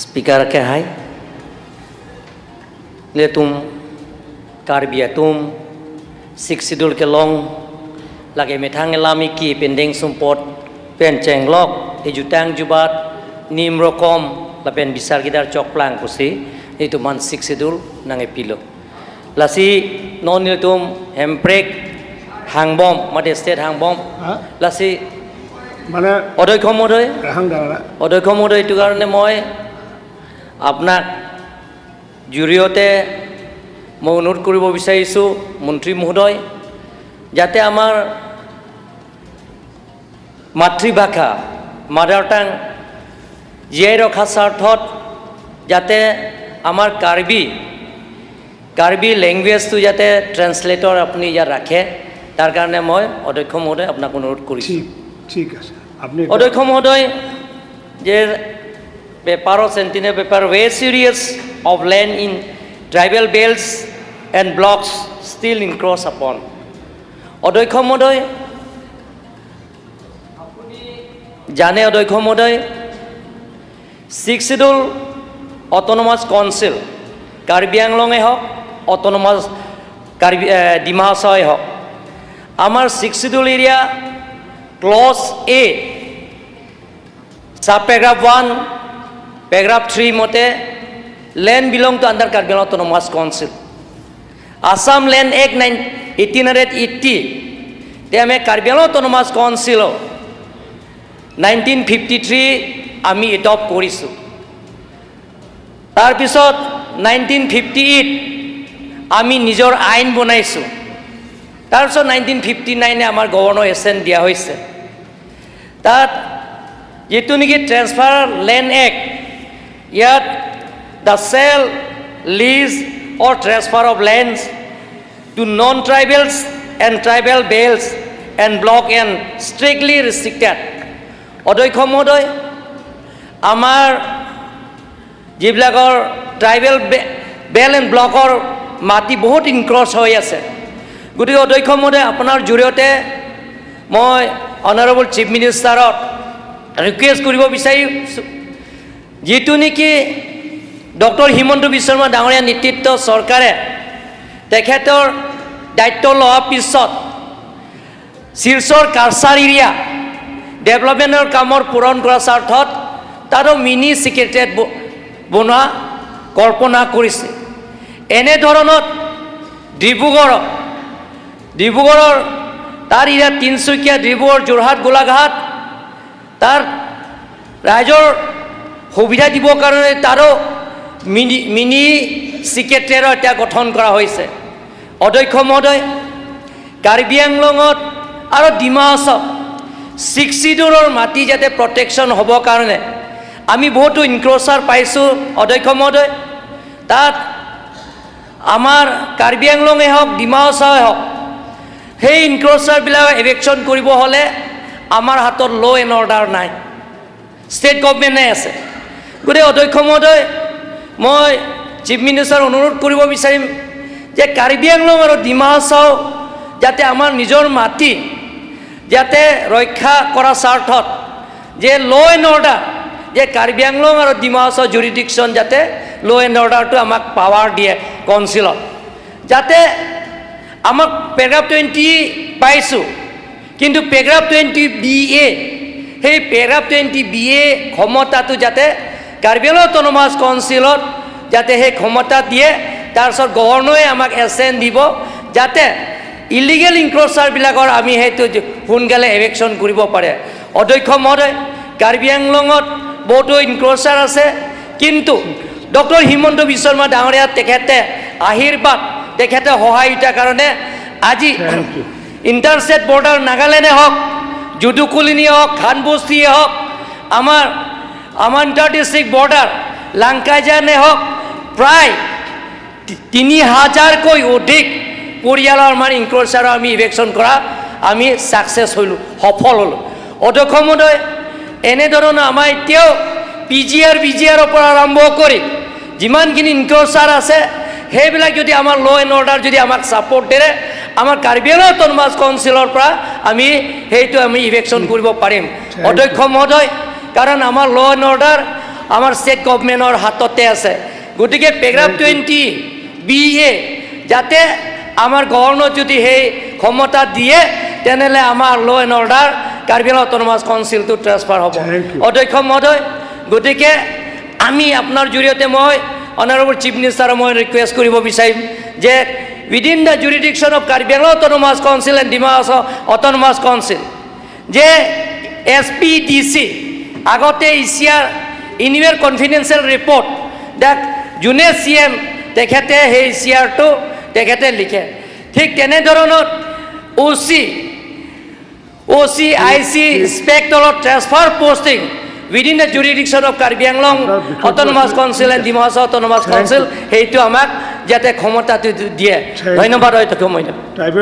Speaker के हाय ले तुम कार्बिया तुम सिक्स शेड्यूल के लोंग lagi metang elami ki pendeng sumpot pen cenglok ejutang jubat nim rokom lapen bisar gidar cokplang kusi itu man six schedule nang epilo lasi non tum hemprek hangbom made state hangbom lasi মানে odoi khomodoi hang dala odoi khomodoi itu karone moi apnak juriote মই অনুৰোধ কৰিব বিচাৰিছোঁ মন্ত্ৰী মহোদয় যাতে আমাৰ মাতৃভাষা মাদাৰ টাং জীয়াই ৰখাৰ স্বাৰ্থত যাতে আমাৰ কাৰ্বি লেংগুৱেজটো যাতে ট্ৰেন্সলেটৰ আপুনি ইয়াত ৰাখে তাৰ কাৰণে মই অধ্যক্ষ মহোদয় আপোনাক অনুৰোধ কৰিছোঁ ঠিক আছে আপনি অধ্যক্ষ মহোদয় যে পেপাৰৰ Sentinel paper very serious of land in tribal belts and blocks still encroach upon. অধ্যক্ষ মহোদয় আপুনি জানে অধ্যক্ষ মহোদয় 6 শিডিউল অটোনমাস কাউন্সিল কাৰ্বি আংলঙে হওক অটোনমাস ডিমা হাছাওয়ে হওক আমাৰ 6 schedule area close a sub paragraph 1 paragraph 3 মতে land belong to under Karbi Anglong Autonomous Council. Assam Land Act 1880 they ame Karbi Anglong Autonomous Council 1953 ami adopt korisu. Tar pisot 1958 ami nijor ain bonaisu. Tar pisot 1959 e amar governor assent dia hoise. Tat jetu niki Transfer Land Act yat the sale, lease or transfer of lands to non-tribals and tribal belts and block and strictly restricted. অধ্যক্ষ মহোদয় আমাৰ যিবিলাকৰ tribal bell and ব্লকৰ মাটি বহুত ইনক্ৰচ হৈ আছে গতিকে অধ্যক্ষ মহোদয় আপোনাৰ জৰিয়তে মই অনাৰেবল চিফ মিনিষ্টাৰক ৰিকুৱেষ্ট কৰিব বিচাৰিছোঁ যিটো নেকি ডক্টৰ হিমন্ত বিশ্ব শৰ্মা ডাঙৰীয়া নেতৃত্ব চৰকাৰে তেখেতৰ দায়িত্ব লোৱাৰ পিছত শিলচৰ কালচাৰ এৰিয়া ডেভেলপমেণ্টৰ কামৰ পূৰণ কৰাৰ স্বাৰ্থত তাৰো মিনি ছেক্ৰেটাৰিয়েট বনোৱা কল্পনা কৰিছে এনেধৰণত ডিব্ৰুগড়ৰ তাৰ এৰিয়া তিনিচুকীয়া ডিব্ৰুগড় যোৰহাট গোলাঘাট তাৰ ৰাইজৰ সুবিধা দিবৰ কাৰণে তাৰো মিনি ছেক্ৰেটাৰিয়েট এতিয়া গঠন কৰা হৈছে অধ্যক্ষ মহোদয় কাৰ্বি আংলঙত আৰু ডিমা হাছাও 6 শিডিউলৰ মাটি যাতে প্ৰটেকশ্যন হ'ব কাৰণে আমি বহুতো ইনক্ৰচাৰ পাইছোঁ অধ্যক্ষ মহোদয় তাত আমাৰ কাৰ্বি আংলঙে হওক ডিমা হাছাওয়ে হওক সেই ইনক্ৰচাৰবিলাক এভেকশ্যন কৰিব হ'লে আমাৰ হাতত ল' এণ্ড অৰ্ডাৰ নাই ষ্টেট গভৰ্ণমেণ্টে আছে গতিকে অধ্যক্ষ মহোদয় মই চিফ মিনিষ্টাৰক অনুৰোধ কৰিব বিচাৰিম যে কাৰ্বি আংলং আৰু ডিমা হাছাও যাতে আমাৰ নিজৰ মাটি যাতে ৰক্ষা কৰাৰ স্বাৰ্থত যে ল' এণ্ড অৰ্ডাৰ যে কাৰ্বি আংলং আৰু ডিমা হাছাও জুৰিডিকশ্যন যাতে ল' এণ্ড অৰ্ডাৰটো আমাক পাৱাৰ দিয়ে কাউন্সিলত যাতে আমাক পেৰাগ্ৰাফ 20 পাইছোঁ কিন্তু পেৰাগ্ৰাফ 20 BA সেই পেৰাগ্ৰাফ 20 BA ক্ষমতাটো যাতে কাৰ্বি আংলং অটোনমাস কাউন্সিলত যাতে সেই ক্ষমতা দিয়ে তাৰপিছত গভৰ্ণৰে আমাক এছেণ্ট দিব যাতে ইলিগেল ইনক্ৰচাৰবিলাকৰ আমি সেইটো সোনকালে এভেকশ্যন কৰিব পাৰে অধ্যক্ষ মহোদয় কাৰ্বি আংলঙত বহুতো ইনক্ৰচাৰ আছে কিন্তু ডক্টৰ হিমন্ত বিশ্ব শৰ্মা ডাঙৰীয়া তেখেতে আশীৰ্বাদ তেখেতে সহায়তাৰ কাৰণে আজি ইণ্টাৰষ্টেট বৰ্ডাৰ নাগালেণ্ডে হওক জুডুকুলিনিয়ে হওক খানবস্তিয়ে হওক আমাৰ ইণ্টাৰ ডিষ্ট্ৰিক্ট বৰ্ডাৰ লাংকাজানে হওক প্ৰায় 3000কৈ অধিক পৰিয়ালৰ আমাৰ ইনক্ৰচাৰ আমি ইভেকশ্যন কৰা আমি ছাকচেছ হ'লোঁ সফল হ'লোঁ অধ্যক্ষ মহোদয় এনেধৰণৰ আমাৰ এতিয়াও PGR পৰা আৰম্ভ কৰি যিমানখিনি ইনক্ৰচাৰ আছে সেইবিলাক যদি আমাৰ ল' এণ্ড অৰ্ডাৰ যদি আমাক ছাপৰ্ট দিয়ে আমাৰ কাৰ্বি আংলং অটোনমাস কাউন্সিলৰ পৰা আমি সেইটো আমি ইভেকশ্যন কৰিব পাৰিম অধ্যক্ষ মহোদয় কাৰণ আমাৰ ল' এণ্ড অৰ্ডাৰ আমাৰ ষ্টেট গভৰ্ণমেণ্টৰ হাততে আছে গতিকে পেৰাগ্ৰাফ 20(b)(a) যাতে আমাৰ গভৰ্ণৰ যদি সেই ক্ষমতা দিয়ে তেনেহ'লে আমাৰ law' and order Karbi Anglong autonomous কাউন্সিলটো ট্ৰেন্সফাৰ হ'ব Thank you. অধ্যক্ষ মহোদয় গতিকে আমি আপোনাৰ জৰিয়তে মই অনাৰেবল চিফ মিনিষ্টাৰক মই ৰিকুৱেষ্ট কৰিব বিচাৰিম যে within the jurisdiction of Karbi Anglong autonomous council and Dima Hasao autonomous council যে SPDC আগতে ইচিয়াৰ ইনিৱেৰ কনফিডেঞ্চিয়েল ৰিপৰ্ট দেখ যোনে CM তেখেতে সেই ইচিয়াৰটো তেখেতে লিখে ঠিক তেনেধৰণৰ OC IC ইনস্পেক্টৰৰ transfer posting within the jurisdiction of Karbi Anglong autonomous council and Dima Hasao autonomous council সেইটো আমাক যাতে ক্ষমতাটো দিয়ে ধন্যবাদ অধ্যক্ষ মহোদয় ট্ৰাইবেল